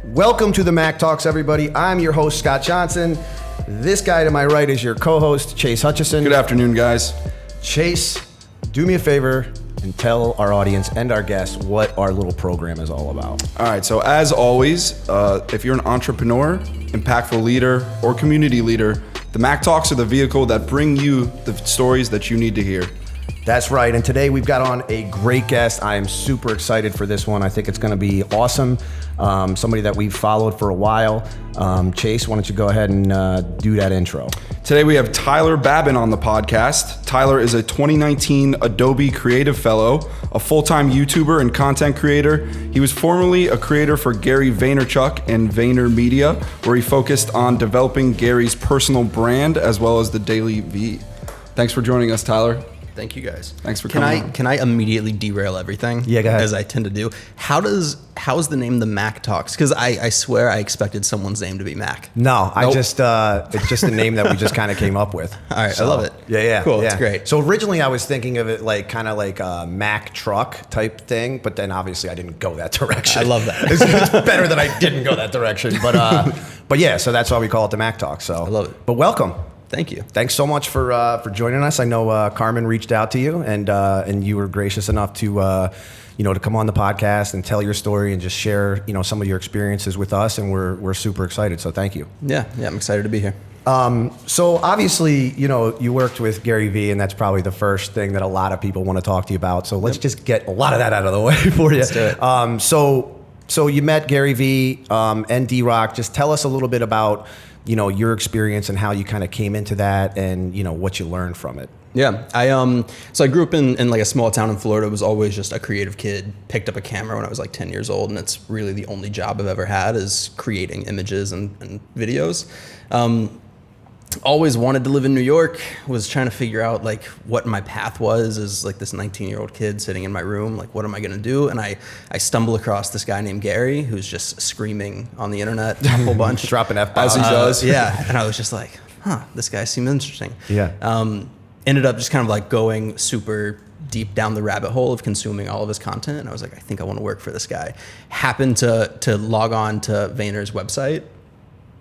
Welcome to the Mack Talks, everybody. I'm your host, Scott Johnson. This guy to my right is your co-host, Chase Hutchison. Good afternoon, guys. Chase, do me a favor and tell our audience and our guests what our little program is all about. All right, so as always, if you're an entrepreneur, impactful leader, or community leader, the Mack Talks are the vehicle that bring you the stories that you need to hear. That's right, and today we've got on a great guest. I am super excited for this one. I think it's going to be awesome. Somebody that we've followed for a while. Chase, why don't you go ahead and do that intro? Today we have Tyler Babin on the podcast. Tyler is a 2019 Adobe Creative Fellow, a full-time YouTuber and content creator. He was formerly a creator for Gary Vaynerchuk and VaynerMedia, where he focused on developing Gary's personal brand as well as the Daily V. Thanks for joining us, Tyler. Thank you, guys. Thanks for coming on. Can I immediately derail everything? Yeah, go ahead. As I tend to do. How is the name the Mack Talks? Because I swear I expected someone's name to be Mack. No, nope. It's just a name that we just kind of came up with. All right, so, I love it. Yeah. Cool, yeah. it's great. So originally I was thinking of it like kind of like a Mack truck type thing, but then obviously I didn't go that direction. I love that. It's better that I didn't go that direction, but yeah, so that's why we call it the Mack Talk. So I love it. But welcome. Thank you. Thanks so much for joining us. I know Carmen reached out to you, and you were gracious enough to to come on the podcast and tell your story and just share some of your experiences with us, and we're super excited. So thank you. Yeah, I'm excited to be here. So obviously, you worked with Gary V, and that's probably the first thing that a lot of people want to talk to you about. So let's just get a lot of that out of the way for you. Let's do it. So you met Gary V and D-Rock. Just tell us a little bit about your experience and how you kind of came into that and, what you learned from it. Yeah, so I grew up in like a small town in Florida. Was always just a creative kid. Picked up a camera when I was like 10 years old, and it's really the only job I've ever had is creating images and videos. Always wanted to live in New York. Was trying to figure out like what my path was as like this 19-year-old kid sitting in my room. Like, what am I gonna do? And I stumbled across this guy named Gary who's just screaming on the internet a whole bunch, dropping F-bombs. As he does. Yeah, and I was just like, this guy seemed interesting. Yeah. Ended up just kind of like going super deep down the rabbit hole of consuming all of his content, and I was like, I think I want to work for this guy. Happened to log on to Vayner's website.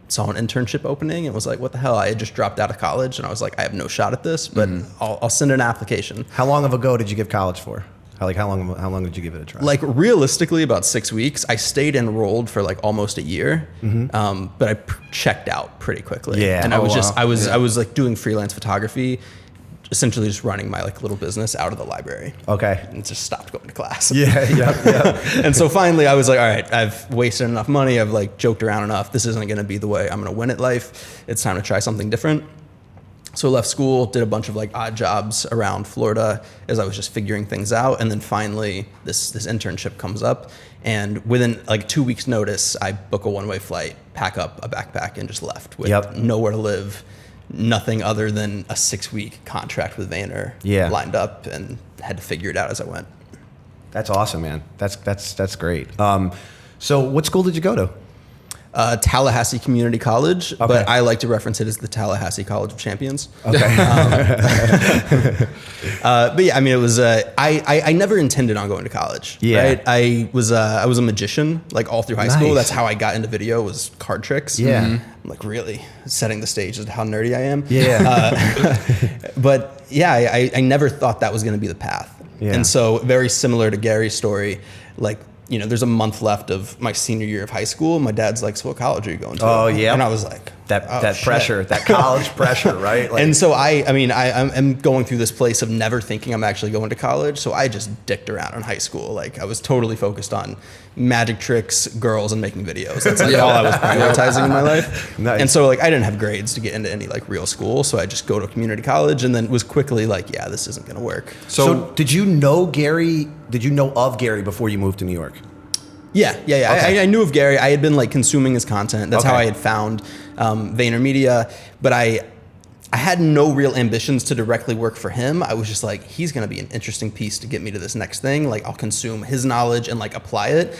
Saw an internship opening and was like, what the hell? I had just dropped out of college and I was like, I have no shot at this, but I'll send an application. How long ago did you give college for? How long did you give it a try? Like realistically about 6 weeks. I stayed enrolled for like almost a year, but I checked out pretty quickly. Yeah. And I was like doing freelance photography, essentially just running my like little business out of the library. Okay. And just stopped going to class. Yeah. And so finally I was like, all right, I've wasted enough money. I've like joked around enough. This isn't going to be the way I'm going to win at life. It's time to try something different. So I left school, did a bunch of like odd jobs around Florida as I was just figuring things out. And then finally this internship comes up, and within like 2 weeks notice, I book a one-way flight, pack up a backpack and just left with nowhere to live. Nothing other than a 6-week contract with Vayner lined up, and had to figure it out as I went. That's awesome, man. That's great. So what school did you go to? Tallahassee Community College, but I like to reference it as the Tallahassee College of Champions. Okay. But yeah, I mean, it was, I never intended on going to college. Yeah. Right? I was a magician, like all through high school. That's how I got into video, was card tricks. Yeah. I'm like really setting the stage as to how nerdy I am. Yeah. But yeah, I never thought that was going to be the path. Yeah. And so very similar to Gary's story, like, there's a month left of my senior year of high school. My dad's like, so what college are you going to? Oh, yeah. And I was like, that pressure, that college pressure, right? Like, and so I'm going through this place of never thinking I'm actually going to college. So I just dicked around in high school. Like I was totally focused on magic tricks, girls, and making videos. That's like all I was prioritizing in my life. Nice. And so like I didn't have grades to get into any like real school. So I just go to community college, and then was quickly like, yeah, this isn't going to work. So did you know Gary? Did you know of Gary before you moved to New York? Yeah. Okay. I knew of Gary. I had been like consuming his content. That's how I had found VaynerMedia. But I had no real ambitions to directly work for him. I was just like, he's going to be an interesting piece to get me to this next thing. Like I'll consume his knowledge and like apply it.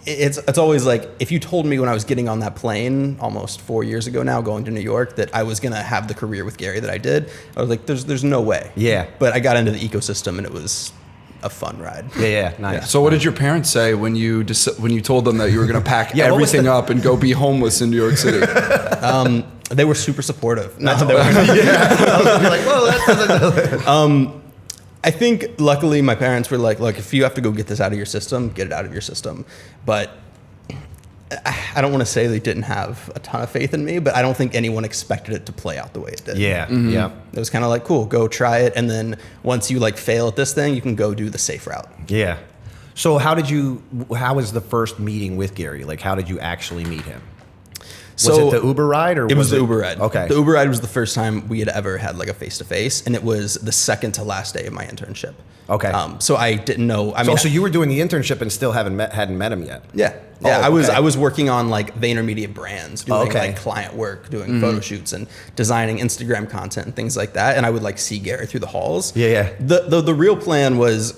It's always like, if you told me when I was getting on that plane almost 4 years ago now, going to New York, that I was going to have the career with Gary that I did, I was like, there's no way. Yeah. But I got into the ecosystem, and it was a fun ride. Yeah, nice. So what did your parents say when you told them that you were going to pack Yeah, everything up and go be homeless in New York City? They were super supportive. No, they were I was like, whoa, that doesn't. I think luckily my parents were like, look, if you have to go get this out of your system, get it out of your system. But I don't want to say they didn't have a ton of faith in me, but I don't think anyone expected it to play out the way it did. Yeah, yeah. It was kind of like, cool, go try it. And then once you like fail at this thing, you can go do the safe route. Yeah. So how was the first meeting with Gary? Like, how did you actually meet him? Was it the Uber ride or it was the Uber ride? Okay. The Uber ride was the first time we had ever had like a face-to-face, and it was the second to last day of my internship. Okay. So I didn't know. So you were doing the internship and still hadn't met him yet? Yeah. Oh, I was working on like VaynerMedia brands, doing like client work, doing photo shoots and designing Instagram content and things like that. And I would like see Gary through the halls. Yeah. The real plan was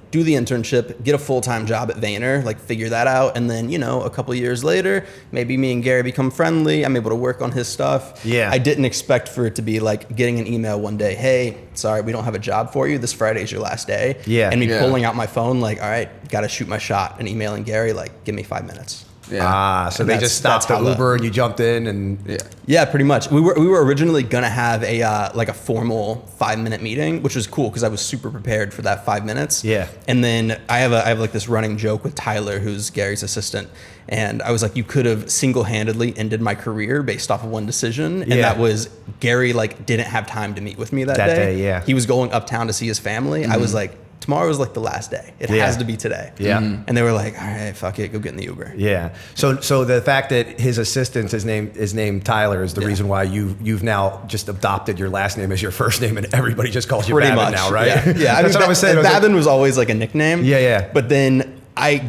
do the internship, get a full-time job at Vayner, like figure that out. And then, a couple years later, maybe me and Gary become friendly. I'm able to work on his stuff. Yeah. I didn't expect for it to be like getting an email one day, hey, sorry, we don't have a job for you. This Friday is your last day. Yeah. And me pulling out my phone, like, all right, got to shoot my shot, and emailing Gary, like, give me 5 minutes. Yeah. So And they just stopped the Uber and you jumped in and Yeah, pretty much. We were originally gonna have a formal 5-minute meeting, which was cool because I was super prepared for that 5 minutes. Yeah. And then I have like this running joke with Tyler, who's Gary's assistant, and I was like, you could have single-handedly ended my career based off of one decision, and that was Gary like didn't have time to meet with me that day. Yeah. He was going uptown to see his family. I was like, tomorrow is like the last day. It has to be today. Yeah. And they were like, all right, fuck it, go get in the Uber. Yeah. So the fact that his assistant is named Tyler is the reason why you've now just adopted your last name as your first name, and everybody just calls you Pretty Babin much now, right? Yeah. That's what I was saying. Babin was always like a nickname. Yeah. But then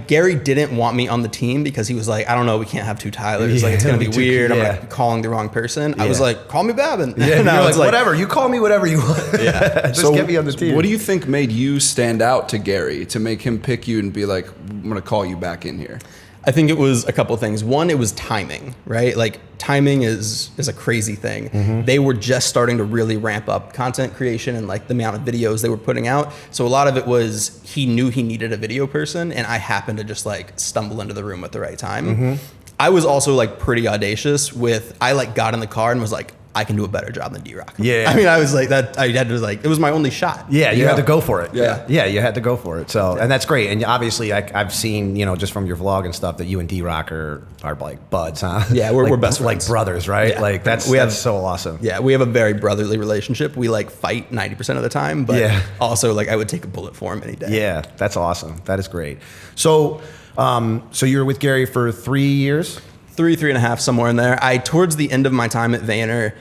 Gary didn't want me on the team because he was like, I don't know, we can't have two Tylers. Like, it's gonna be weird. I'm like calling the wrong person. I was like, call me Babin. Yeah. And you're like, whatever. You call me whatever you want. Yeah. Just get me on the team. What do you think made you stand out to Gary to make him pick you and be like, I'm gonna call you back in here? I think it was a couple of things. One, it was timing, right? Like timing is a crazy thing. They were just starting to really ramp up content creation and like the amount of videos they were putting out. So a lot of it was he knew he needed a video person, and I happened to just like stumble into the room at the right time. I was also like pretty audacious I like got in the car and was like, I can do a better job than D-Rock. Yeah. I mean, I was like that. I had to like, it was my only shot. Yeah, you had to go for it. Yeah. Yeah, you had to go for it. So, and that's great. And obviously, I've seen, just from your vlog and stuff that you and D-Rock are like buds, huh? Yeah, we're like, best like friends. brothers, right? Yeah. Like that's so awesome. Yeah, we have a very brotherly relationship. We like fight 90% of the time, but also like I would take a bullet for him any day. Yeah, that's awesome. That is great. So, so you were with Gary for 3 years? 3.5, somewhere in there. Towards the end of my time at Vayner,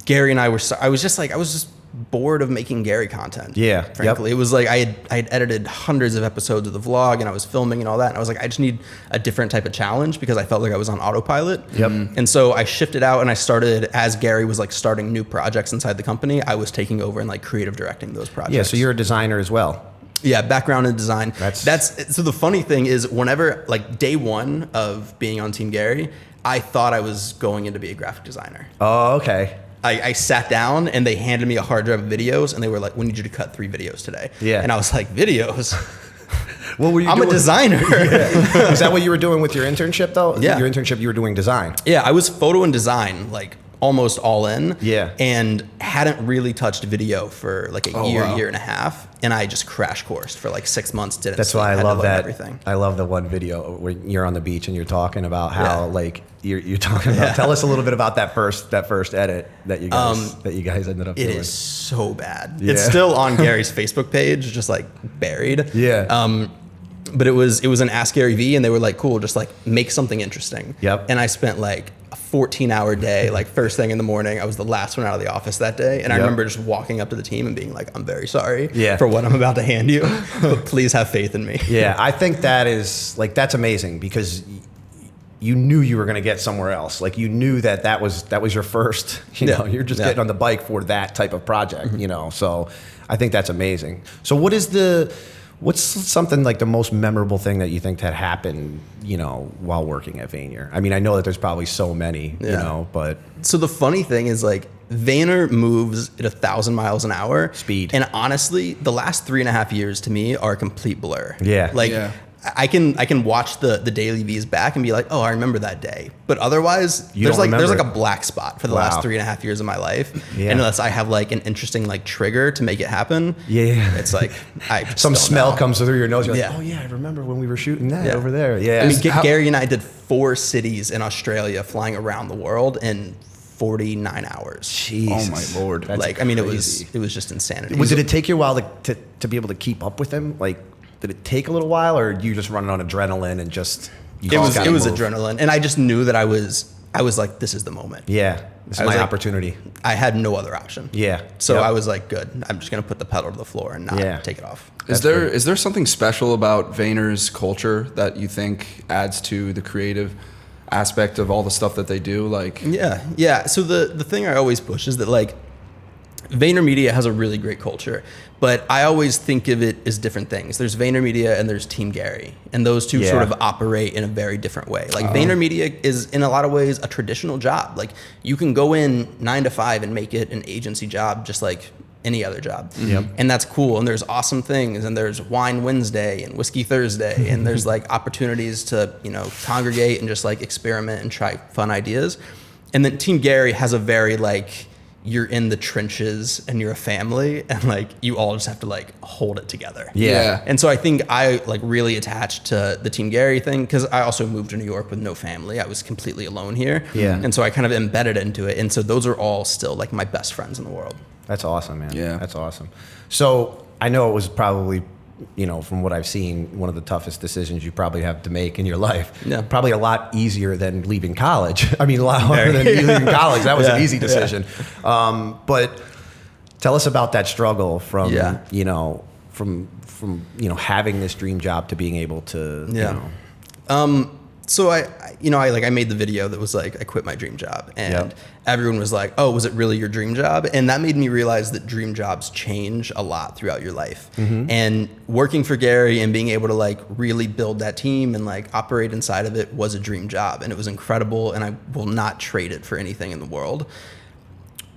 Gary and I I was just bored of making Gary content. Yeah. Frankly, it was like I had edited hundreds of episodes of the vlog, and I was filming and all that. And I was like, I just need a different type of challenge because I felt like I was on autopilot. Yep. And so I shifted out and I started, as Gary was like starting new projects inside the company, I was taking over and like creative directing those projects. Yeah. So you're a designer as well. Yeah, background in design. That's so the funny thing is, whenever like day one of being on Team Gary, I thought I was going in to be a graphic designer. Oh, okay. I sat down and they handed me a hard drive of videos, and they were like, we need you to cut 3 videos today. Yeah. And I was like, videos? What were you I'm doing? a designer. Is that what you were doing with your internship though? Yeah. Your internship, you were doing design. Yeah, I was photo and design, like almost all in. Yeah. And hadn't really touched video for like a year, wow. year and a half. And I just crash coursed for like 6 months. That's why I had to love learn that. everything. I love the one video where you're on the beach and you're talking about how like you're talking about. Tell us a little bit about that first edit that you guys ended up doing. It is so bad. Yeah. It's still on Gary's Facebook page, just like buried. Yeah. But it was an Ask Gary V, and they were like, cool, just like make something interesting. Yep. And I spent like a 14-hour day, like first thing in the morning. I was the last one out of the office that day. And I remember just walking up to the team and being like, I'm very sorry for what I'm about to hand you, but please have faith in me. Yeah, I think that's amazing because you knew you were going to get somewhere else. Like you knew that was your first, you're just getting on the bike for that type of project, So I think that's amazing. So what's something like the most memorable thing that you think that happened, while working at Vayner? I mean, I know that there's probably so many, but So the funny thing is, like, Vayner moves at 1,000 miles an hour. Speed. And honestly, the last 3.5 years to me are a complete blur. Yeah. Like, Yeah. I can watch the daily V's back and be like, oh, I remember that day. But otherwise, You there's don't like remember a it. black spot for the Wow. last 3.5 years of my life. Yeah. Unless I have like an interesting like trigger to make it happen. Yeah. It's like I just Some don't smell know. comes through your nose. You're like, Yeah. oh yeah, I remember when we were shooting that Yeah. over there. Yeah. I mean, How- Gary and I did 4 cities in Australia, flying around the world in 49 hours. Jesus. Oh my Lord. That's like, I mean, crazy. it was just insanity. Did it take you a while to be able to keep up with him? Like, did it take a little while, or you just running on adrenaline and just? You It just was gotta move? adrenaline, and I just knew that I was like, this is the moment. Yeah, this is I my was like- opportunity. I had no other option. Yeah. So Yep. I was like, good. I'm just gonna put the pedal to the floor and not Yeah. take it off. Is there something special about Vayner's culture that you think adds to the creative aspect of all the stuff that they do? Like, Yeah. So the thing I always push is that like VaynerMedia has a really great culture, but I always think of it as different things. There's VaynerMedia and there's Team Gary, and those two Yeah. sort of operate in a very different way. Like VaynerMedia is in a lot of ways a traditional job. Like you can go in 9 to 5 and make it an agency job just like any other job. Yep. And that's cool. And there's awesome things, and there's Wine Wednesday and Whiskey Thursday, and there's like opportunities to, congregate and just like experiment and try fun ideas. And then Team Gary has a very like, you're in the trenches and you're a family, and like you all just have to like hold it together. Yeah. And so I think I like really attached to the Team Gary thing because I also moved to New York with no family. I was completely alone here. Yeah. And so I kind of embedded into it. And so those are all still like my best friends in the world. That's awesome, man. Yeah. That's awesome. So I know it was probably, from what I've seen, one of the toughest decisions you probably have to make in your life. Yeah. Probably a lot easier than leaving college. I mean, a lot harder than leaving college. That was an Yeah. easy decision. But tell us about that struggle from, Yeah. from having this dream job to being able to, So I made the video that was like, I quit my dream job, and Yep. everyone was like, oh, was it really your dream job? And that made me realize that dream jobs change a lot throughout your life. And working for Gary and being able to like really build that team and like operate inside of it was a dream job, and it was incredible, and I will not trade it for anything in the world.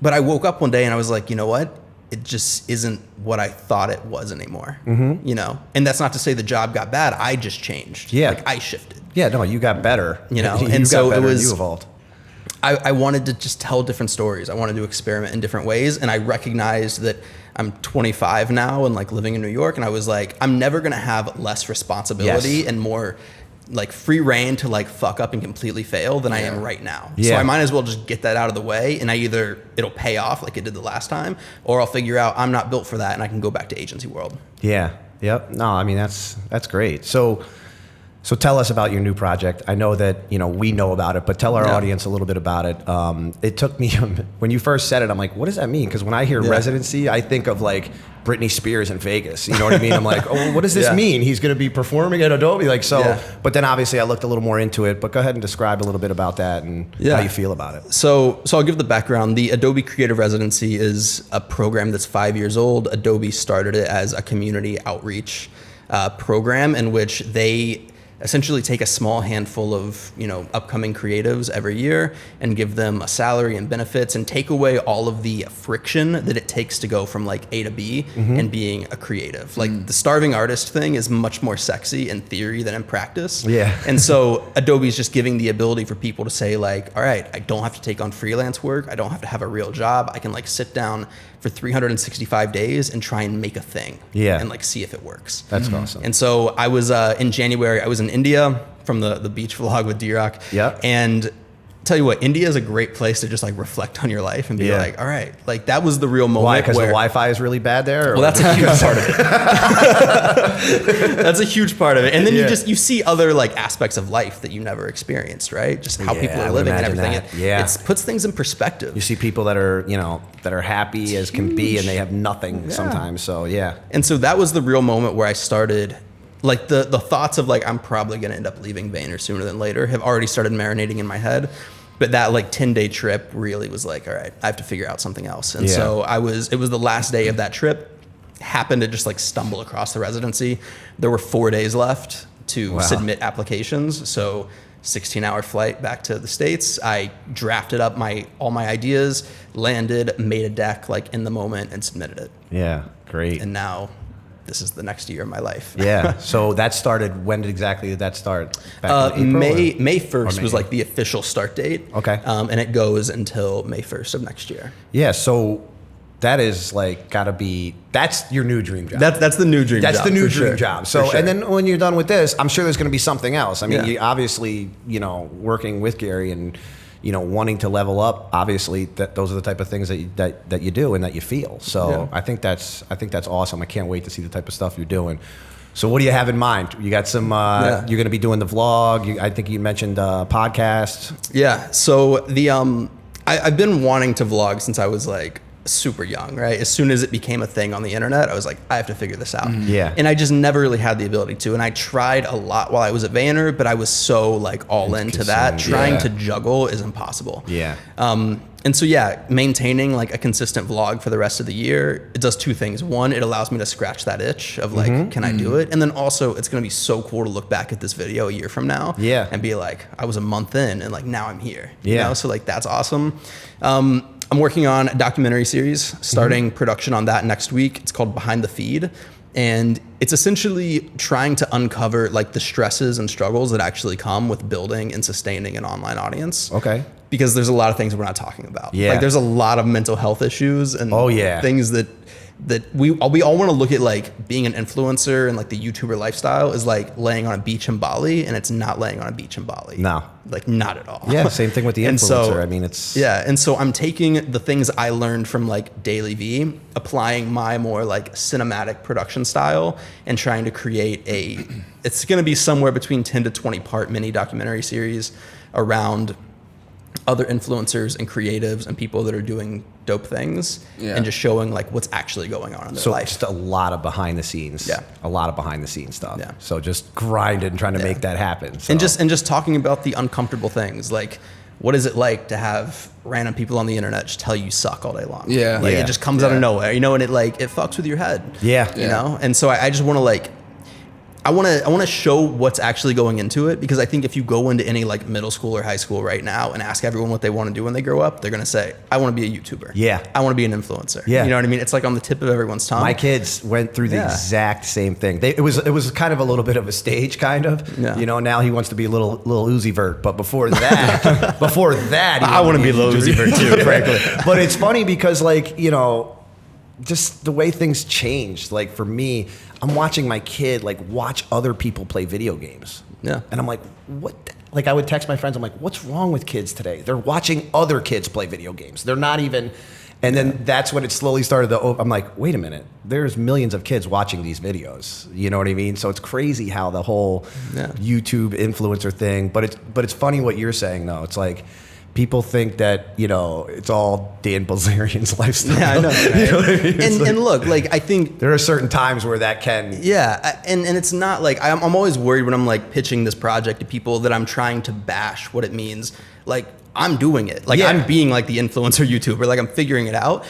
But I woke up one day and I was like, you know what? It just isn't what I thought it was anymore. And that's not to say the job got bad. I just changed. Yeah. Like I shifted. Yeah, no, you got better. You know, you and got so it better and was- you evolved. I wanted to just tell different stories. I wanted to experiment in different ways. And I recognized that I'm 25 now and like living in New York. And I was like, I'm never going to have less responsibility Yes. and more like free reign to like fuck up and completely fail than I am right now. So Yeah. I might as well just get that out of the way. And it'll pay off like it did the last time, or I'll figure out I'm not built for that and I can go back to agency world. Yeah. Yep. No, I mean, that's great. So tell us about your new project. I know that, we know about it, but tell our Yeah. audience a little bit about it. It took me, when you first said it, I'm like, what does that mean? Because when I hear residency, I think of like Britney Spears in Vegas. You know what I mean? I'm like, oh, what does this Yeah. mean? He's going to be performing at Adobe? Yeah. But then obviously I looked a little more into it, but go ahead and describe a little bit about that and Yeah. how you feel about it. So I'll give the background. The Adobe Creative Residency is a program that's 5 years old. Adobe started it as a community outreach program in which they essentially take a small handful of upcoming creatives every year and give them a salary and benefits and take away all of the friction that it takes to go from like A to B and being a creative. Like the starving artist thing is much more sexy in theory than in practice. Yeah. And so Adobe's just giving the ability for people to say like, all right, I don't have to take on freelance work. I don't have to have a real job. I can like sit down for 365 days and try and make a thing. Yeah. And like see if it works. That's awesome. And so I was in January, I was in India from the beach vlog with D-Rock. Yep. And tell you what, India is a great place to just like reflect on your life and be Yeah. like, all right, like that was the real moment. Why? Because the where, Wi-Fi is really bad there? Or well, that's a huge part of it. That's a huge part of it. And then Yeah. you see other like aspects of life that you never experienced, right? Just how Yeah, people I are would living and imagine everything. that. Yeah. It puts things in perspective. You see people that are, that are happy as can be, and they have nothing Yeah. sometimes. So yeah. And so that was the real moment where I started, like the thoughts of like, I'm probably going to end up leaving Vayner sooner than later have already started marinating in my head. But that like 10-day trip really was like, all right, I have to figure out something else. And Yeah. so it was the last day of that trip, happened to just like stumble across the residency. There were 4 days left to Wow. submit applications. So 16-hour flight back to the States. I drafted up all my ideas, landed, made a deck like in the moment, and submitted it. Yeah, great. And now this is the next year of my life. Yeah. So that started, when exactly did that start? Back in April, May 1st May? was like the official start date. Okay. And it goes until May 1st of next year. Yeah. So that is like gotta be, that's your new dream job. That's the new dream job. That's the new for dream sure. job. So, For sure. and then when you're done with this, I'm sure there's going to be something else. I mean, Yeah. you obviously, you know, working with Gary and, you know, wanting to level up, obviously that those are the type of things that you do and that you feel. So Yeah. I think that's awesome. I can't wait to see the type of stuff you're doing. So what do you have in mind? You got some, you're going to be doing the vlog. I think you mentioned podcasts. Yeah. So I've been wanting to vlog since I was like super young, right? As soon as it became a thing on the internet, I was like, I have to figure this out. Yeah. And I just never really had the ability to. And I tried a lot while I was at Vayner, but I was so like all into that. Consumed, Trying yeah. to juggle is impossible. Yeah. And so yeah, maintaining like a consistent vlog for the rest of the year, it does two things. One, it allows me to scratch that itch of like, can I do it? And then also it's gonna be so cool to look back at this video a year from now Yeah. and be like, I was a month in and like now I'm here. Yeah. You know? So like that's awesome. I'm working on a documentary series, starting production on that next week. It's called Behind the Feed. And it's essentially trying to uncover like the stresses and struggles that actually come with building and sustaining an online audience. Okay. Because there's a lot of things we're not talking about. Yeah. Like there's a lot of mental health issues and things that we all want to look at, like being an influencer and like the YouTuber lifestyle is like laying on a beach in Bali, and it's not laying on a beach in Bali. No. Like not at all. Yeah. Same thing with the And influencer. so- I mean, it's. Yeah, and so I'm taking the things I learned from like Daily V, applying my more like cinematic production style, and trying to create it's going to be somewhere between 10 to 20 part mini documentary series around other influencers and creatives and people that are doing dope things, and just showing like what's actually going on in their So life. just a lot of behind the scenes. Yeah. A lot of behind the scenes stuff. Yeah. So just grinding, trying to make that happen. So. And just talking about the uncomfortable things, like what is it like to have random people on the internet just tell you suck all day long? Yeah. Like Yeah. it just comes out of nowhere, you know, and it fucks with your head. Yeah. You know? And so I just want to I want to show what's actually going into it, because I think if you go into any like middle school or high school right now and ask everyone what they want to do when they grow up, they're going to say, I want to be a YouTuber. Yeah. I want to be an influencer. Yeah. You know what I mean? It's like on the tip of everyone's tongue. My kids went through the Yeah. exact same thing. It was kind of a little bit of a stage, kind of. Yeah. You know, now he wants to be a little Uzi Vert, but before that, he I want to be Lil Uzi Vert too, frankly. But it's funny because, like, you know, just the way things changed. Like for me, I'm watching my kid like watch other people play video games. Yeah. And I'm like, what? Like I would text my friends. I'm like, what's wrong with kids today? They're watching other kids play video games. They're not even. And then that's when it slowly started I'm like, wait a minute. There's millions of kids watching these videos. You know what I mean? So it's crazy how the whole YouTube influencer thing. But it's funny what you're saying though. It's like, people think that, you know, it's all Dan Bilzerian's lifestyle. Yeah, I know. Right? You know what I mean? It's like, And look, like I think there are certain times where that can. Yeah, and it's not like I'm always worried when I'm like pitching this project to people that I'm trying to bash what it means. Like I'm doing it. Like Yeah. I'm being like the influencer YouTuber. Like I'm figuring it out.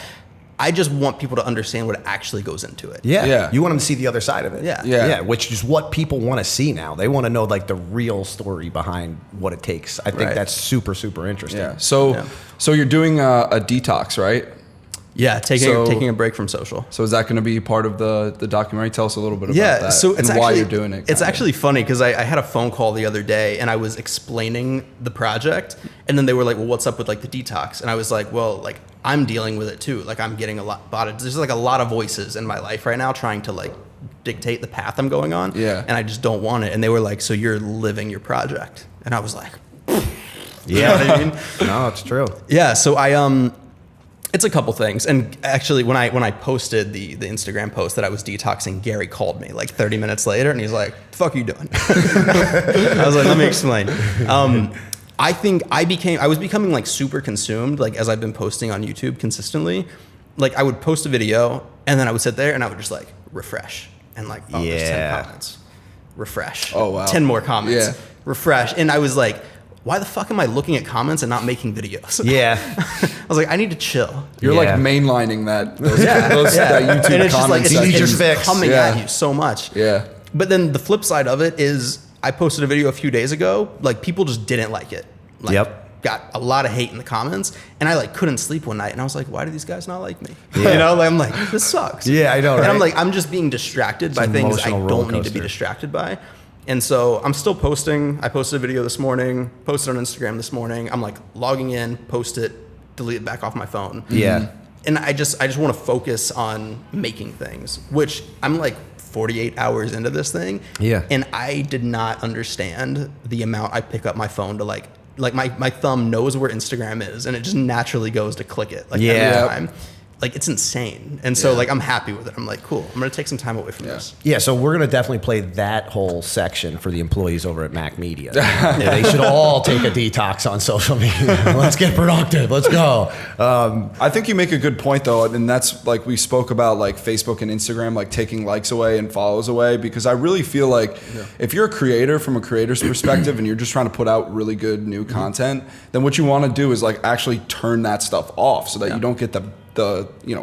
I just want people to understand what actually goes into it. Yeah. Yeah. You want them to see the other side of it. Yeah. Yeah. Yeah. Which is what people want to see now. They want to know like the real story behind what it takes. I think Right. that's super, super interesting. Yeah. So you're doing a detox, right? Yeah, So- taking a break from social. So is that going to be part of the documentary? Tell us a little bit about Yeah, that. so it's and actually, why you're doing it. It's kinda. actually funny because I had a phone call the other day and I was explaining the project, and then they were like, "Well, what's up with like the detox?" And I was like, "Well, like I'm dealing with it too. Like I'm getting a lot of there's like a lot of voices in my life right now trying to like dictate the path I'm going on. Yeah. And I just don't want it." And they were like, "So you're living your project?" And I was like, Yeah. you know what I mean? No, it's true. Yeah, so it's a couple things. And actually when I posted the Instagram post that I was detoxing, Gary called me like 30 minutes later and he's like, "The fuck are you doing?" I was like, "Let me explain." I think I was becoming like super consumed, like as I've been posting on YouTube consistently. Like I would post a video and then I would sit there and I would just like refresh and like, oh, there's 10 Yeah. comments. Refresh. Oh, wow. 10 more comments. Yeah. Refresh. And I was like, why the fuck am I looking at comments and not making videos? Yeah. I was like, I need to chill. You're Yeah. like mainlining that. Those, Yeah. that YouTube And it's just like comments. it's, You need your it's fix. coming Yeah. at you so much. Yeah. But then the flip side of it is I posted a video a few days ago, like people just didn't like it. Like, got a lot of hate in the comments, and I like couldn't sleep one night, and I was like, why do these guys not like me? You know, like, I'm like, this sucks. Yeah, I know, right? And I'm like, I'm just being distracted by things I don't need to be distracted by. And so I'm still posting. I posted a video this morning, posted on Instagram this morning. I'm like logging in, post it, delete it back off my phone. Yeah. And I just want to focus on making things, which I'm like 48 hours into this thing. Yeah. And I did not understand the amount I pick up my phone to like my thumb knows where Instagram is, and it just naturally goes to click it every time. Like, it's insane. And so like I'm happy with it. I'm like, cool, I'm gonna take some time away from this. Yeah, so we're gonna definitely play that whole section for the employees over at Mack Media. They should all take a detox on social media. Let's get productive. Let's go. I think you make a good point though, and that's like we spoke about like Facebook and Instagram, like taking likes away and follows away, because I really feel like if you're a creator from a creator's perspective and you're just trying to put out really good new content, then what you want to do is like actually turn that stuff off so that you don't get the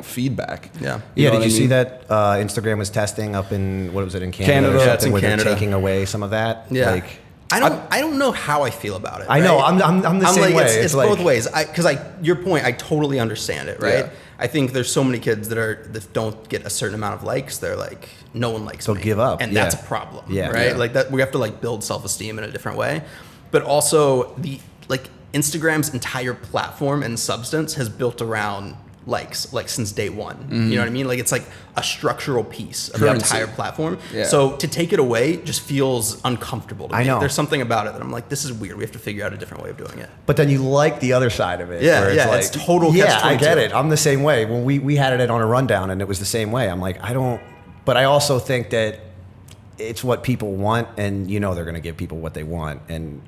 feedback. Yeah. Did you see that Instagram was testing up in, what was it, in Canada? Yeah, it's in where Canada. They're taking away some of that. Yeah. Like, I don't know how I feel about it. I know. I'm the same like, way. It's like, both ways. Because your point, I totally understand it. Right. Yeah. I think there's so many kids that don't get a certain amount of likes. They're like, no one likes me. They'll give up. And that's a problem. Yeah. Right. Yeah. Like that, we have to like build self-esteem in a different way. But also Instagram's entire platform and substance has built around likes, like since day one. You know what I mean? Like it's like a structural piece of the entire platform. Yeah. So to take it away just feels uncomfortable to me. I know. There's something about it that I'm like, this is weird. We have to figure out a different way of doing it. But then you like the other side of it. Yeah, where it's total Yeah, catch-22. I get it. I'm the same way. When we had it on a rundown and it was the same way. I'm like, but I also think that it's what people want, and they're going to give people what they want, and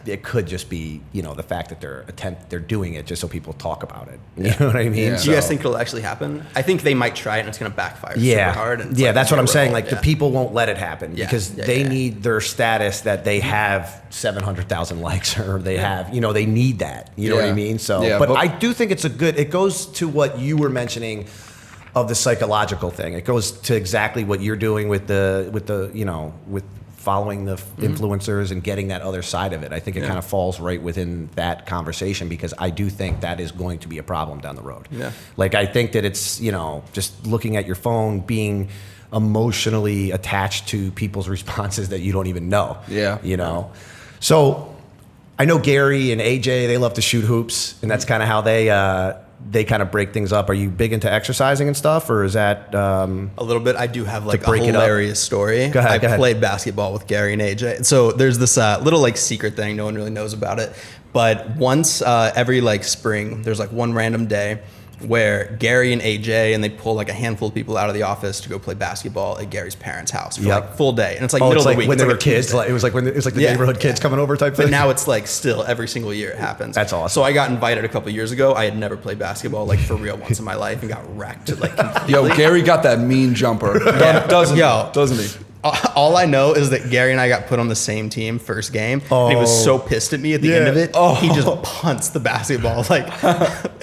it could just be the fact that they're doing it just so people talk about it. You know what I mean? Do you guys think it'll actually happen? I think they might try it and it's going to backfire super hard. And that's what I'm saying. Like the people won't let it happen because they need their status that they have 700,000 likes or they have, they need that. You know what I mean? So, but I do think it goes to what you were mentioning of the psychological thing. It goes to exactly what you're doing with following the influencers and getting that other side of it. I think it kind of falls right within that conversation, because I do think that is going to be a problem down the road. Yeah. Like I think that it's, just looking at your phone, being emotionally attached to people's responses that you don't even know. Yeah. So I know Gary and AJ, they love to shoot hoops, and that's kind of how they kind of break things up. Are you big into exercising and stuff, or is that a little bit? I do have like a hilarious story. Go ahead. I played basketball with Gary and AJ. So there's this little like secret thing. No one really knows about it. But once every like spring, there's like one random day where Gary and AJ and they pull like a handful of people out of the office to go play basketball at Gary's parents' house for like full day, and it's like middle of the week. When they were kids, it was like the neighborhood kids coming over type thing. But now it's like still every single year it happens. That's awesome. So I got invited a couple years ago. I had never played basketball like for real once in my life and got wrecked like completely. Yo, Gary got that mean jumper, doesn't he? All I know is that Gary and I got put on the same team first game, and he was so pissed at me at the end of it. He just punts the basketball like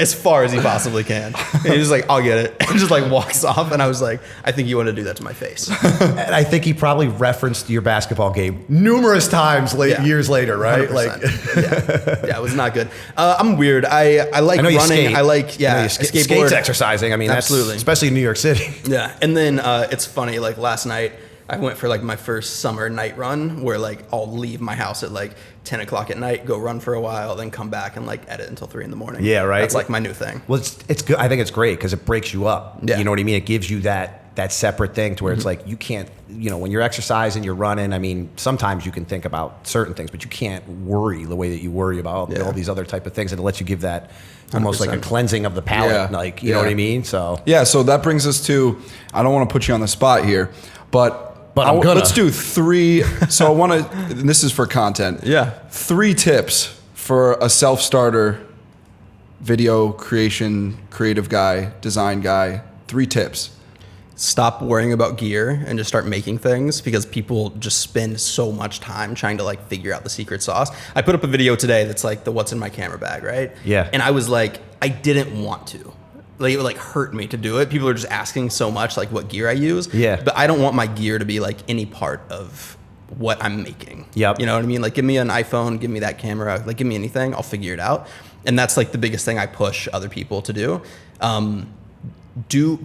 as far as he possibly can. And he was like, "I'll get it," and just like walks off. And I was like, "I think you want to do that to my face." And I think he probably referenced your basketball game numerous times years later, right? 100%. Like, it was not good. I'm weird. I like running. Skate. I like skateboard. Skate's exercising. I mean, absolutely, especially in New York City. Yeah, and then it's funny. Like last night, I went for like my first summer night run where like I'll leave my house at like 10 o'clock at night, go run for a while, then come back and like edit until 3 a.m. Yeah, right. That's like my new thing. Well, it's good. I think it's great because it breaks you up. Yeah. You know what I mean? It gives you that separate thing to where it's like you can't, when you're exercising, you're running. I mean, sometimes you can think about certain things, but you can't worry the way that you worry about all these other type of things. And it lets you give that almost 100%. Like a cleansing of the palate. Like, you know what I mean? So so that brings us to, I don't want to put you on the spot here, but let's do 3. So I want to, and this is for content. 3 tips for a self-starter video creation, creative guy, design guy. 3 tips. Stop worrying about gear and just start making things, because people just spend so much time trying to like figure out the secret sauce. I put up a video today that's like the what's in my camera bag, right? Yeah. And I was like, I didn't want to. Like it would like hurt me to do it. People are just asking so much like what gear I use. Yeah. But I don't want my gear to be like any part of what I'm making. Yep. You know what I mean? Like, give me an iPhone, give me that camera, like, give me anything, I'll figure it out. And that's like the biggest thing I push other people to do.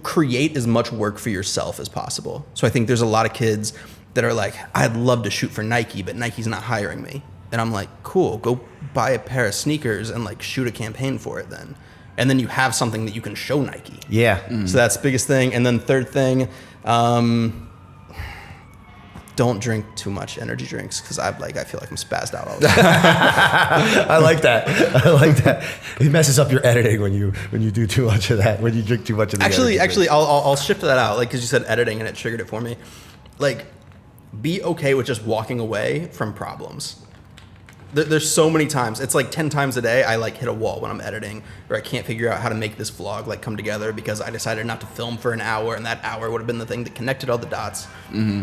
Create as much work for yourself as possible. So I think there's a lot of kids that are like, I'd love to shoot for Nike, but Nike's not hiring me. And I'm like, cool, go buy a pair of sneakers and like shoot a campaign for it then. And then you have something that you can show Nike. Yeah. So that's the biggest thing. And then third thing, don't drink too much energy drinks, because I feel like I'm spazzed out all the time. I like that. I like that. It messes up your editing when you do too much of that. When you drink too much of the Actually, energy drinks. I'll shift that out. Like, because you said editing and it triggered it for me. Like, be okay with just walking away from problems. There's so many times. It's like 10 times a day I like hit a wall when I'm editing, or I can't figure out how to make this vlog like come together because I decided not to film for an hour, and that hour would have been the thing that connected all the dots. Mm-hmm.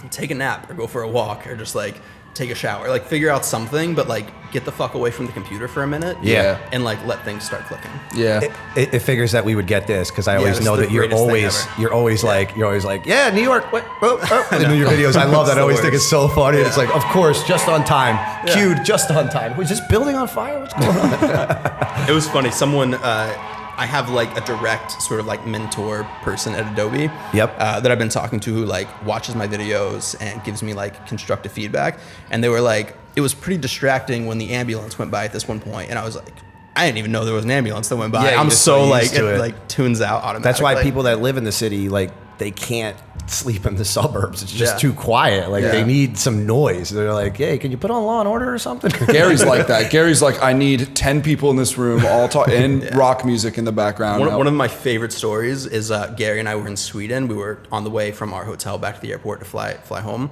Take a nap or go for a walk or just like take a shower, like figure out something, but like get the fuck away from the computer for a minute. Yeah. And like let things start clicking. Yeah. It figures that we would get this, because I always it's know the that you're greatest thing always like, yeah, New York. What? In your videos, I love that. It's I always the think it's worst. so funny. Yeah. It's like, of course, just on time. Cued, just on time. Was this building on fire? What's going on? It was funny. Someone, I have like a direct sort of like mentor person at Adobe. Yep. That I've been talking to, who like watches my videos and gives me like constructive feedback. And they were like, it was pretty distracting when the ambulance went by at this one point, and I was like, I didn't even know there was an ambulance that went by. Yeah, I'm you're so so like used to it it. like tunes out automatically. That's why people that live in the city, like, they can't sleep in the suburbs. It's just Yeah. too quiet. Like, Yeah. they need some noise. They're like, hey, can you put on Law and Order or something? Gary's like that. Gary's like, I need 10 people in this room, all talk, and rock music in the background. One of my favorite stories is Gary and I were in Sweden. We were on the way from our hotel back to the airport to fly home,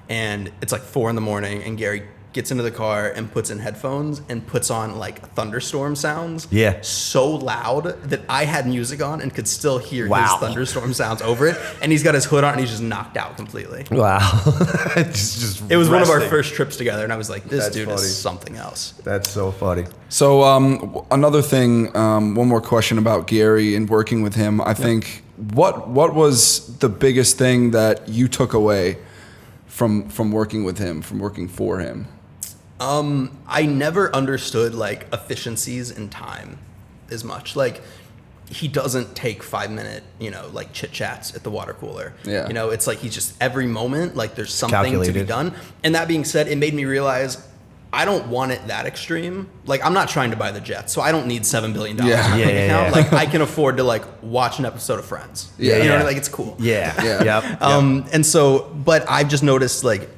and it's like 4 a.m, and Gary gets into the car and puts in headphones and puts on like thunderstorm sounds. Yeah. So loud that I had music on and could still hear Wow. his thunderstorm sounds over it. And he's got his hood on and he's just knocked out completely. Wow. just It was one of our resting. first trips together, and I was like, this That's dude funny. is something else. That's so funny. So another thing, one more question about Gary and working with him. I think what was the biggest thing that you took away from working with him, from working for him? I never understood like efficiencies in time as much. Like, he doesn't take 5-minute, like chit chats at the water cooler. Yeah. It's like he's just every moment, like there's something to be Calculated. done. And that being said, it made me realize I don't want it that extreme. Like, I'm not trying to buy the Jets, so I don't need $7 billion in my Yeah. bank Yeah, account. yeah. Like, I can afford to like watch an episode of Friends. Yeah. You know, Yeah. like it's cool. Yeah. Yeah. Yep. And so, but I've just noticed like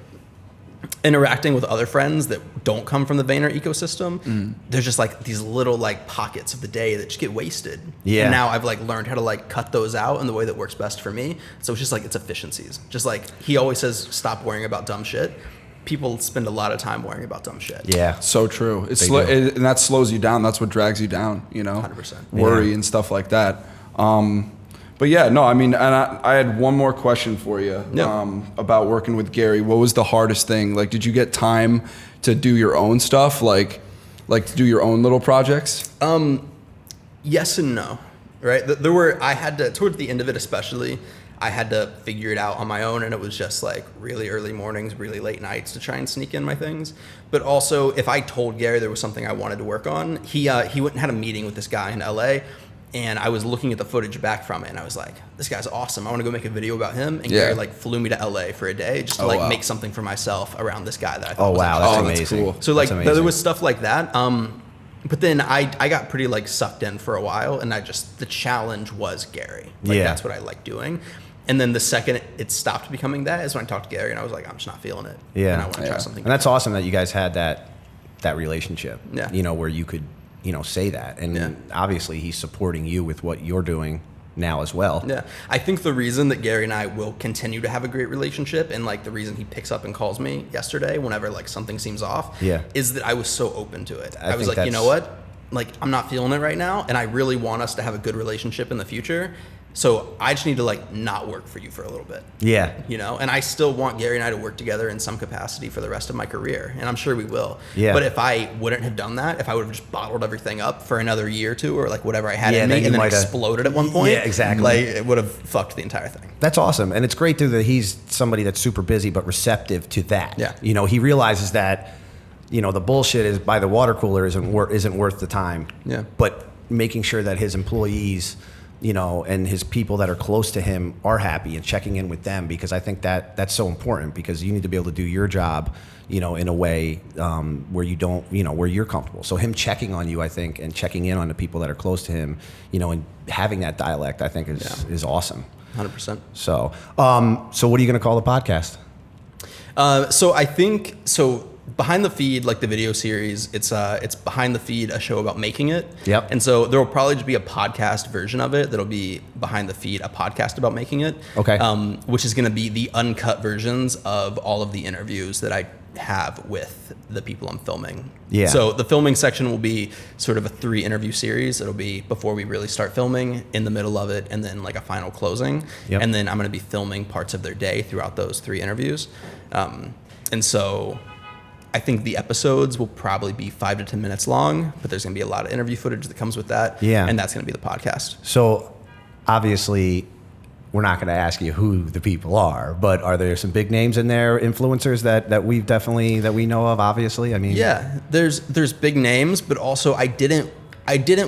interacting with other friends that don't come from the Vayner ecosystem, there's just like these little like pockets of the day that just get wasted. Yeah. And now I've like learned how to like cut those out in the way that works best for me. So it's just like, it's efficiencies. Just like he always says, stop worrying about dumb shit. People spend a lot of time worrying about dumb shit. Yeah. So true. It's They do. and that slows you down. That's what drags you down, 100%. Worry Yeah. and stuff like that. But yeah, no, I mean, and I had one more question for you about working with Gary. What was the hardest thing? Like, did you get time to do your own stuff? Like to do your own little projects? Yes and no, right? I had to, towards the end of it especially, I had to figure it out on my own, and it was just like really early mornings, really late nights to try and sneak in my things. But also, if I told Gary there was something I wanted to work on, he went and had a meeting with this guy in LA, and I was looking at the footage back from it, and I was like, this guy's awesome. I want to go make a video about him. And Yeah. Gary like flew me to LA for a day just to Oh, like wow. make something for myself around this guy that I thought Oh, was wow. actually That's Oh, that's amazing. cool. so like That's there amazing. was stuff like that. But then I got pretty like sucked in for a while, and the challenge was Gary. Like, Yeah. that's what I like doing. And then the second it stopped becoming that is when I talked to Gary, and I was like, I'm just not feeling it. Yeah. And I want to Yeah. try something. And that's awesome that you guys had that relationship. Yeah. Where you could, say that. And Yeah. obviously he's supporting you with what you're doing now as well. Yeah, I think the reason that Gary and I will continue to have a great relationship, and like the reason he picks up and calls me yesterday whenever like something seems off, is that I was so open to it. I was think like, you know that's- what? Like, I'm not feeling it right now, and I really want us to have a good relationship in the future. So I just need to like not work for you for a little bit. Yeah. You know, and I still want Gary and I to work together in some capacity for the rest of my career, and I'm sure we will. Yeah. But if I wouldn't have done that, if I would have just bottled everything up for another year or two, or like whatever I had in me, and then exploded at one point, yeah, exactly, like it would have fucked the entire thing. That's awesome, and it's great too that he's somebody that's super busy but receptive to that. Yeah. You know, he realizes that, you know, the bullshit is by the water cooler isn't worth the time. Yeah. But making sure that his employees, you know, and his people that are close to him are happy and checking in with them, because I think that that's so important, because you need to be able to do your job, you know, in a way where you don't, you know, where you're comfortable. So him checking on you, I think, and checking in on the people that are close to him, you know, and having that dialect, I think is awesome. 100%. So, so what are you going to call the podcast? So I think Behind the Feed, like the video series, it's Behind the Feed, a show about making it. Yep. And so there will probably just be a podcast version of it that'll be Behind the Feed, a podcast about making it. Okay. Which is going to be the uncut versions of all of the interviews that I have with the people I'm filming. Yeah. So the filming section will be sort of a 3 interview series. It'll be before we really start filming, in the middle of it, and then like a final closing. Yep. And then I'm going to be filming parts of their day throughout those 3 interviews. And so I think the episodes will probably be 5 to 10 minutes long, but there's going to be a lot of interview footage that comes with that. Yeah. And that's going to be the podcast. So obviously, we're not going to ask you who the people are, but are there some big names in there, influencers that we've definitely, that we know of, obviously? I mean, yeah, there's big names, but also I didn't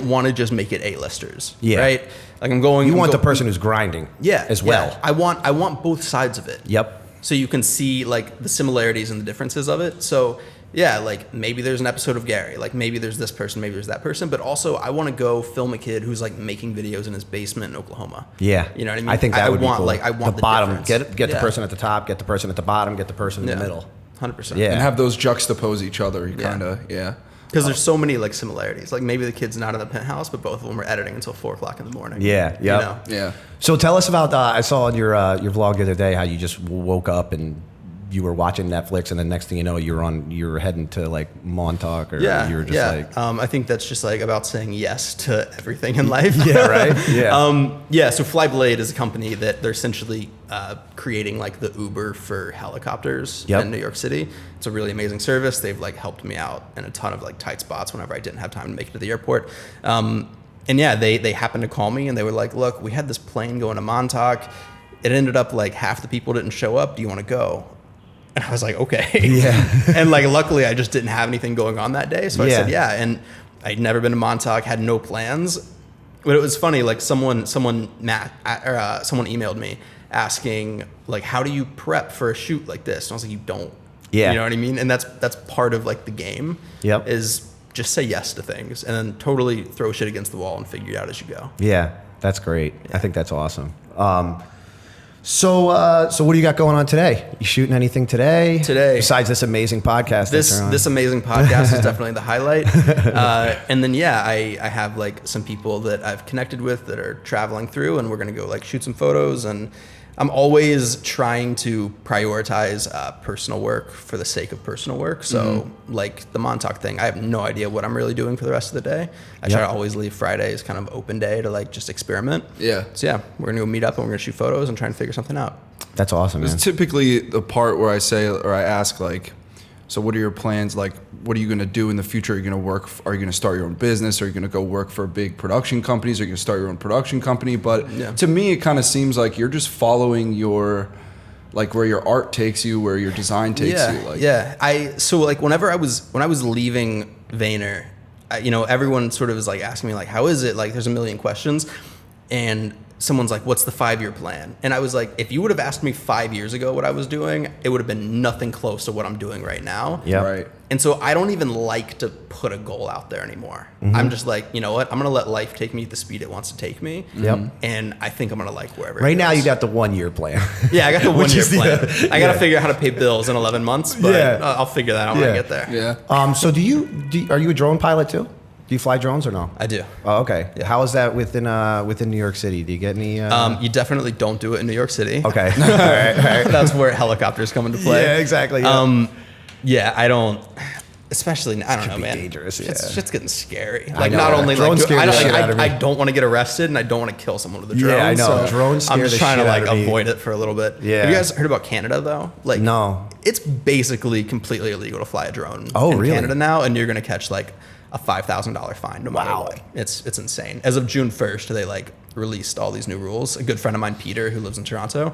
want to just make it A-listers. Yeah. Right? Like you want the person who's grinding. Yeah. As well. Yeah. I want both sides of it. Yep. So you can see like the similarities and the differences of it. So yeah, like maybe there's an episode of Gary, like maybe there's this person, maybe there's that person, but also I want to go film a kid who's like making videos in his basement in Oklahoma. Yeah. You know what I mean? I think that would be cool. I want the bottom, difference. get the person at the top, get the person at the bottom, get the person in the middle. 100%. Yeah. And have those juxtapose each other. You kind of, Because there's so many like similarities. Like maybe the kid's not in the penthouse, but both of them are editing until 4 o'clock in the morning. Yeah. You know? Yeah. So tell us about, I saw on your vlog the other day how you just woke up and you were watching Netflix, and the next thing you know, you're heading to like Montauk, or you were just like, I think that's just like about saying yes to everything in life. Yeah, right. Yeah. So Flyblade is a company that they're essentially creating like the Uber for helicopters in New York City. It's a really amazing service. They've like helped me out in a ton of like tight spots whenever I didn't have time to make it to the airport. And yeah, they happened to call me and they were like, look, we had this plane going to Montauk. It ended up like half the people didn't show up. Do you want to go? And I was like, okay. Yeah. And like, luckily I just didn't have anything going on that day. So I said, yeah. And I'd never been to Montauk, had no plans. But it was funny, like someone emailed me asking like, how do you prep for a shoot like this? And I was like, you don't. Yeah. You know what I mean? And that's part of like the game. Yep. Is just say yes to things and then totally throw shit against the wall and figure it out as you go. Yeah, that's great. Yeah. I think that's awesome. So what do you got going on today? You shooting anything today? Besides this amazing podcast? This amazing podcast is definitely the highlight. And then, yeah, I have like some people that I've connected with that are traveling through, and we're going to go like shoot some photos. And I'm always trying to prioritize personal work for the sake of personal work. So like the Montauk thing, I have no idea what I'm really doing for the rest of the day. I try to always leave Friday as kind of open day to like just experiment. Yeah. So yeah, we're going to go meet up and we're going to shoot photos and try and figure something out. That's awesome, man. It's typically the part where I say, or I ask like, so what are your plans? Like, what are you going to do in the future? Are you going to are you going to start your own business? Are you going to go work for big production companies? Are you going to start your own production company? But to me, it kind of seems like you're just following your, like where your art takes you, where your design takes you. Like, So like whenever I was leaving Vayner, everyone sort of was like asking me like, how is it? Like there's a million questions. And someone's like, what's the 5-year plan? And I was like, if you would have asked me 5 years ago what I was doing, it would have been nothing close to what I'm doing right now. Yeah. Right. And so I don't even like to put a goal out there anymore. I'm just like, you know what? I'm going to let life take me at the speed it wants to take me. Yep. And I think I'm going to like wherever Right it now, goes. you got the 1-year plan. Yeah, I got the 1-year plan. I got to yeah. figure out how to pay bills in 11 months, but I'll figure that out when I get there. Yeah. So are you a drone pilot too? Do you fly drones or no? I do. Oh, okay. Yeah. How is that within New York City? Do you get any? You definitely don't do it in New York City. Okay. all right. That's where helicopters come into play. Yeah, exactly. Yeah. Yeah, I don't. especially, I don't know, be man. dangerous, Shit's getting scary. I Like, know. not only Drones like, scare the shit out of me. I don't want to get arrested and I don't want to kill someone with a drone. Yeah, I know. So Drones I'm scare just the trying to shit like out of me. avoid it for a little bit. Yeah. Have you guys heard about Canada though? Like, No. it's basically completely illegal to fly a drone Oh, in really? Canada now, and you're gonna catch like a $5,000 fine no matter Wow. what. It's insane. As of June 1st, they like released all these new rules. A good friend of mine, Peter, who lives in Toronto,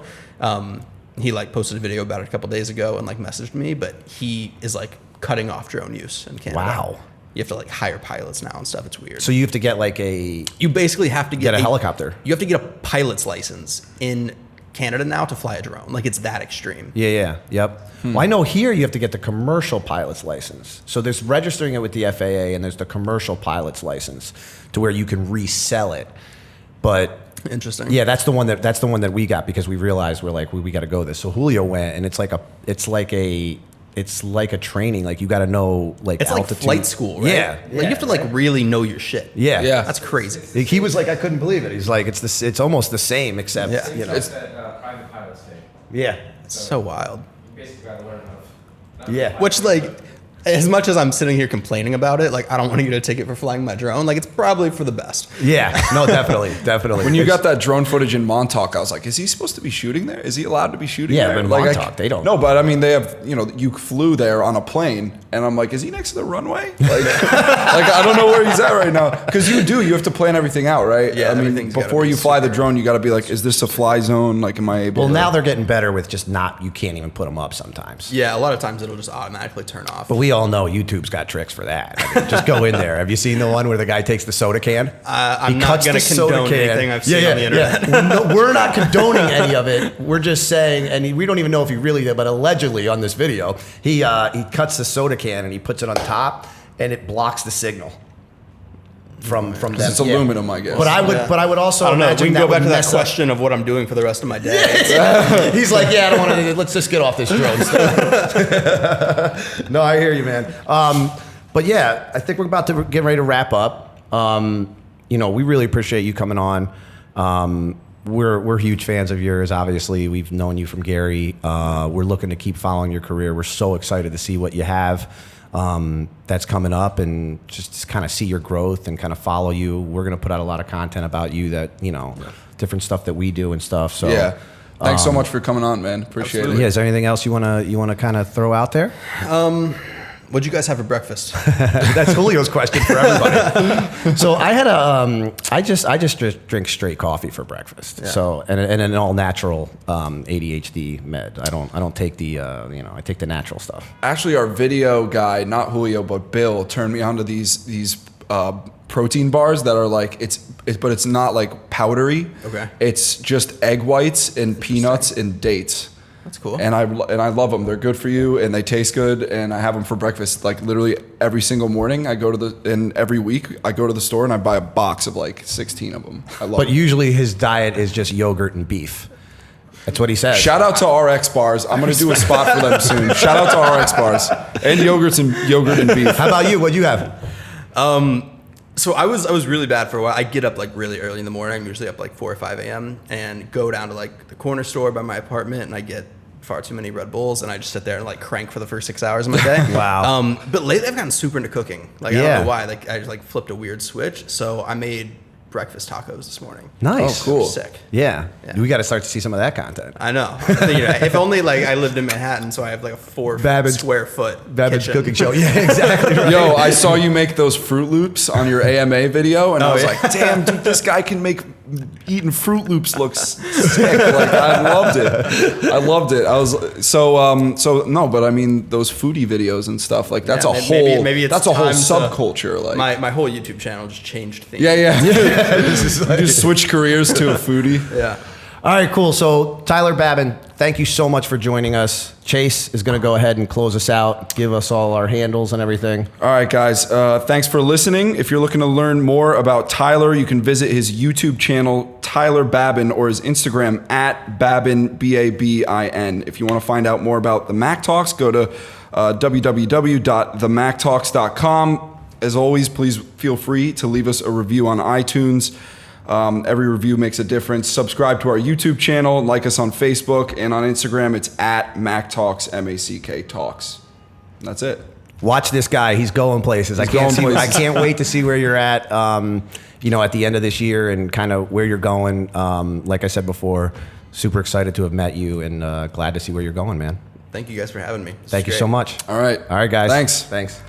he like posted a video about it a couple days ago and like messaged me, but he is like cutting off drone use in Canada. Wow. You have to like hire pilots now and stuff. It's weird. So you have to get like a You basically have to get a helicopter. You have to get a pilot's license in Canada now to fly a drone. Like, it's that extreme. Yeah. Yep. Well, I know here you have to get the commercial pilot's license. So there's registering it with the FAA, and there's the commercial pilot's license to where you can resell it. But Interesting. yeah, that's the one that we got because we realized we're like we got to go this. So Julio went, and it's like a training. Like you got to know like It's altitude. like flight school, right? Yeah. Like, you have to like really know your shit. Yeah. Yeah. That's crazy. He was like, I couldn't believe it. He's like, it's almost the same, except Yeah. you know. It's that private pilots take. Yeah. It's so wild. You basically got to learn enough. Yeah. Which, like, as much as I'm sitting here complaining about it, like, I don't want to get a ticket for flying my drone. Like, it's probably for the best. Yeah. No, definitely. When you got that drone footage in Montauk, I was like, is he supposed to be shooting there? Is he allowed to be shooting Yeah, there? but in Like, Montauk, they don't. No, but I mean, they have, you flew there on a plane, and I'm like, is he next to the runway? Like, I don't know where he's at right now. Because you have to plan everything out, right? Yeah, I mean, everything's gotta before be you fly the super- drone, you got to be like, is this a fly zone? Like, am I able Well, to? now they're getting better with just you can't even put them up sometimes. Yeah, a lot of times it'll just automatically turn off. But we all know YouTube's got tricks for that. I mean, just go in there. Have you seen the one where the guy takes the soda can? I'm He not cuts going the to soda condone can. anything I've seen on the internet. Yeah. No, we're not condoning any of it. We're just saying, and we don't even know if he really did, but allegedly on this video, he cuts the soda can and he puts it on top, and it blocks the signal from them. It's aluminum, I guess. But I would also I don't know. We imagine can that go back would to that mess up- question of what I'm doing for the rest of my day. He's like, yeah, I don't want to. Let's just get off this drone stuff. No, I hear you, man. But yeah, I think we're about to get ready to wrap up. We really appreciate you coming on. We're huge fans of yours. Obviously, we've known you from Gary. We're looking to keep following your career. We're so excited to see what you have that's coming up, and just kind of see your growth and kind of follow you. We're gonna put out a lot of content about you that different stuff that we do and stuff. So Yeah. Thanks so much for coming on, man. Appreciate yeah, it. is there anything else you wanna kind of throw out there? What'd you guys have for breakfast? That's Julio's question for everybody. So I had I just drink straight coffee for breakfast. Yeah. So and an all natural ADHD med. I don't take the I take the natural stuff. Actually, our video guy, not Julio, but Bill, turned me onto these protein bars that are like but it's not like powdery. Okay. It's just egg whites and peanuts and dates. That's cool. And I love them. They're good for you and they taste good. And I have them for breakfast like literally every single morning. Every week I go to the store and I buy a box of like 16 of them. I love But them. Usually his diet is just yogurt and beef. That's what he says. Shout out to RX bars. I'm gonna do a spot for them soon. Shout out to RX bars and yogurt and beef. How about you? What'd you have? So I was really bad for a while. I get up like really early in the morning. I'm usually up like 4 or 5 a.m. and go down to like the corner store by my apartment, and I get far too many Red Bulls, and I just sit there and like crank for the first 6 hours of my day. Wow. But lately I've gotten super into cooking. Like I Yeah. don't know why. Like I just like flipped a weird switch. So I made breakfast tacos this morning. Nice. Oh, cool. Sick. Yeah. Yeah. We got to start to see some of that content. I know. If only like I lived in Manhattan, so I have like a 4 Babin's- square foot Babin's kitchen. cooking show. Yeah, exactly. Right. Yo, I saw you make those Fruit Loops on your AMA video, and I Oh, was yeah. like, damn, dude, this guy can make eating Fruit Loops look sick. Like, I loved it. I was so no, but I mean those foodie videos and stuff, like that's Yeah, a maybe- whole maybe it's that's a whole time to- subculture. Like, My whole YouTube channel just changed things. yeah. You just switch careers to a foodie. Yeah. All right, cool. So Tyler Babin, thank you so much for joining us. Chase is going to go ahead and close us out, give us all our handles and everything. All right, guys. Thanks for listening. If you're looking to learn more about Tyler, you can visit his YouTube channel, Tyler Babin, or his Instagram at Babin, Babin. If you want to find out more about the Mack Talks, go to www.themacktalks.com. As always, please feel free to leave us a review on iTunes. Every review makes a difference. Subscribe to our YouTube channel, like us on Facebook, and on Instagram, it's at Mack Talks, MACK Talks. And that's it. watch this guy. He's going places. I can't wait to see where you're at. At the end of this year and kind of where you're going. Like I said before, super excited to have met you and glad to see where you're going, man. Thank you guys for having me. Thank you so much. All right. All right, guys. Thanks. Thanks.